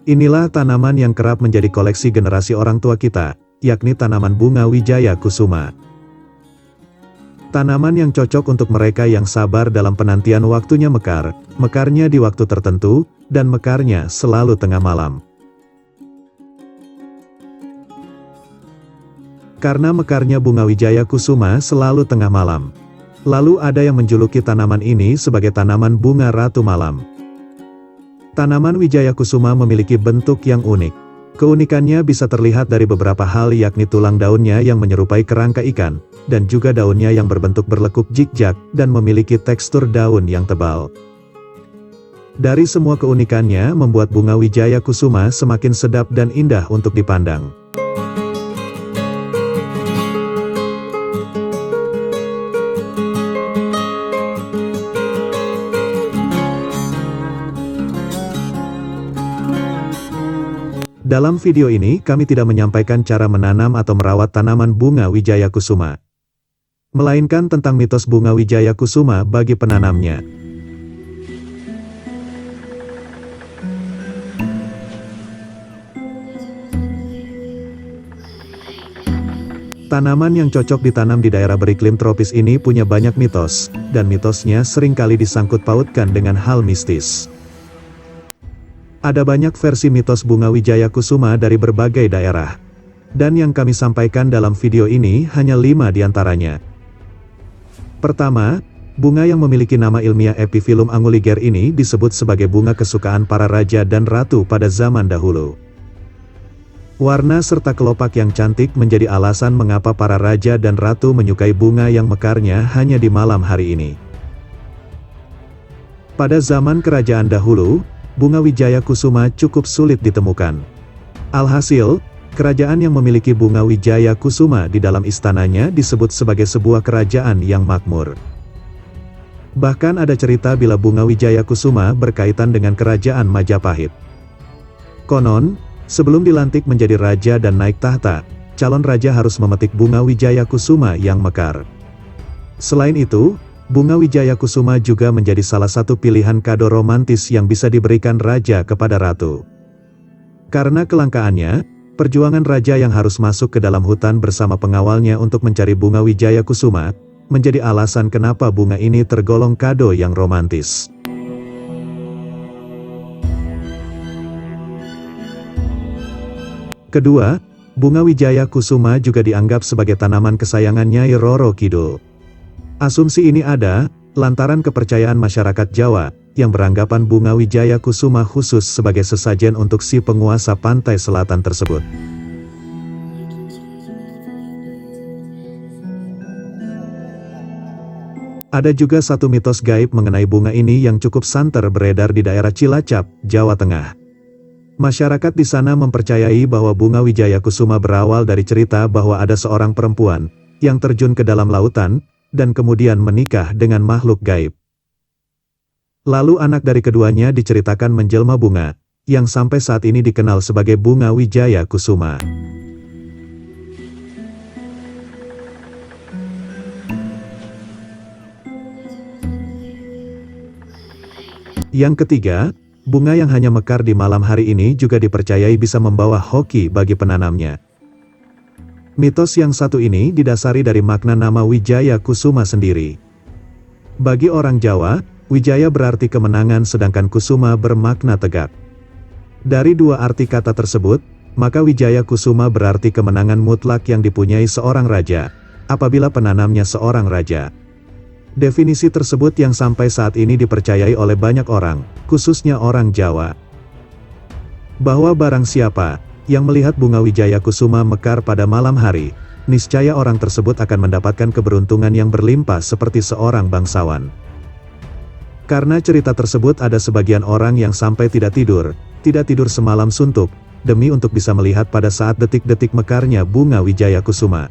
Inilah tanaman yang kerap menjadi koleksi generasi orang tua kita, yakni tanaman bunga wijaya kusuma. Tanaman yang cocok untuk mereka yang sabar dalam penantian waktunya mekar, mekarnya di waktu tertentu, dan mekarnya selalu tengah malam. Karena mekarnya bunga wijaya kusuma selalu tengah malam. Lalu ada yang menjuluki tanaman ini sebagai tanaman bunga ratu malam. Tanaman wijaya kusuma memiliki bentuk yang unik. Keunikannya bisa terlihat dari beberapa hal, yakni tulang daunnya yang menyerupai kerangka ikan, dan juga daunnya yang berbentuk berlekuk zigzag dan memiliki tekstur daun yang tebal. Dari semua keunikannya membuat bunga wijaya kusuma semakin sedap dan indah untuk dipandang. Dalam video ini kami tidak menyampaikan cara menanam atau merawat tanaman bunga wijaya kusuma, melainkan tentang mitos bunga wijaya kusuma bagi penanamnya. Tanaman yang cocok ditanam di daerah beriklim tropis ini punya banyak mitos, dan mitosnya seringkali disangkut pautkan dengan hal mistis. Ada banyak versi mitos bunga wijaya kusuma dari berbagai daerah. Dan yang kami sampaikan dalam video ini hanya 5 diantaranya. Pertama, bunga yang memiliki nama ilmiah Epiphyllum anguliger ini disebut sebagai bunga kesukaan para raja dan ratu pada zaman dahulu. Warna serta kelopak yang cantik menjadi alasan mengapa para raja dan ratu menyukai bunga yang mekarnya hanya di malam hari ini. Pada zaman kerajaan dahulu, bunga wijaya kusuma cukup sulit ditemukan. Alhasil, kerajaan yang memiliki bunga wijaya kusuma di dalam istananya disebut sebagai sebuah kerajaan yang makmur. Bahkan ada cerita bila bunga wijaya kusuma berkaitan dengan kerajaan Majapahit. Konon, sebelum dilantik menjadi raja dan naik tahta, calon raja harus memetik bunga wijaya kusuma yang mekar. Selain itu, bunga wijaya kusuma juga menjadi salah satu pilihan kado romantis yang bisa diberikan raja kepada ratu. Karena kelangkaannya, perjuangan raja yang harus masuk ke dalam hutan bersama pengawalnya untuk mencari bunga wijaya kusuma, menjadi alasan kenapa bunga ini tergolong kado yang romantis. Kedua, bunga wijaya kusuma juga dianggap sebagai tanaman kesayangan Nyai Roro Kidul. Asumsi ini ada, lantaran kepercayaan masyarakat Jawa, yang beranggapan bunga wijaya kusuma khusus sebagai sesajen untuk si penguasa pantai selatan tersebut. Ada juga satu mitos gaib mengenai bunga ini yang cukup santer beredar di daerah Cilacap, Jawa Tengah. Masyarakat di sana mempercayai bahwa bunga wijaya kusuma berawal dari cerita bahwa ada seorang perempuan yang terjun ke dalam lautan, dan kemudian menikah dengan makhluk gaib. Lalu anak dari keduanya diceritakan menjelma bunga, yang sampai saat ini dikenal sebagai bunga wijaya kusuma. Yang ketiga, bunga yang hanya mekar di malam hari ini juga dipercayai bisa membawa hoki bagi penanamnya. Mitos yang satu ini didasari dari makna nama wijaya kusuma sendiri. Bagi orang Jawa, wijaya berarti kemenangan sedangkan kusuma bermakna tegak. Dari dua arti kata tersebut, maka wijaya kusuma berarti kemenangan mutlak yang dipunyai seorang raja, apabila penanamnya seorang raja. Definisi tersebut yang sampai saat ini dipercayai oleh banyak orang, khususnya orang Jawa. Bahwa barang siapa yang melihat bunga wijaya kusuma mekar pada malam hari, niscaya orang tersebut akan mendapatkan keberuntungan yang berlimpah seperti seorang bangsawan. Karena cerita tersebut ada sebagian orang yang sampai tidak tidur semalam suntuk, demi untuk bisa melihat pada saat detik-detik mekarnya bunga wijaya kusuma.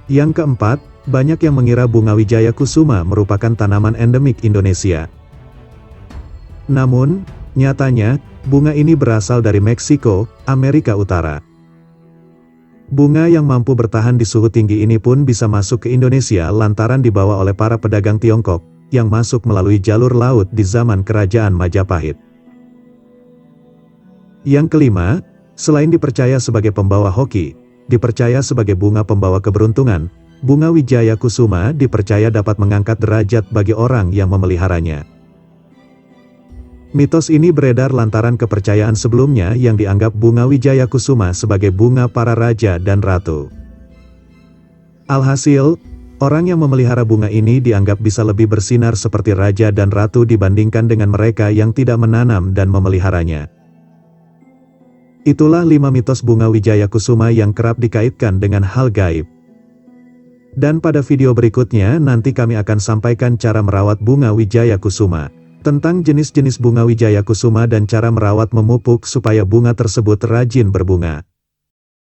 Yang keempat, banyak yang mengira bunga wijaya kusuma merupakan tanaman endemik Indonesia. Namun, nyatanya, bunga ini berasal dari Meksiko, Amerika Utara. Bunga yang mampu bertahan di suhu tinggi ini pun bisa masuk ke Indonesia lantaran dibawa oleh para pedagang Tiongkok, yang masuk melalui jalur laut di zaman kerajaan Majapahit. Yang kelima, selain dipercaya sebagai pembawa hoki, dipercaya sebagai bunga pembawa keberuntungan, bunga Wijaya Kusuma dipercaya dapat mengangkat derajat bagi orang yang memeliharanya. Mitos ini beredar lantaran kepercayaan sebelumnya yang dianggap bunga Wijaya Kusuma sebagai bunga para raja dan ratu. Alhasil, orang yang memelihara bunga ini dianggap bisa lebih bersinar seperti raja dan ratu dibandingkan dengan mereka yang tidak menanam dan memeliharanya. Itulah 5 mitos bunga Wijaya Kusuma yang kerap dikaitkan dengan hal gaib. Dan pada video berikutnya nanti kami akan sampaikan cara merawat bunga Wijaya Kusuma, tentang jenis-jenis bunga Wijaya Kusuma dan cara merawat memupuk supaya bunga tersebut rajin berbunga.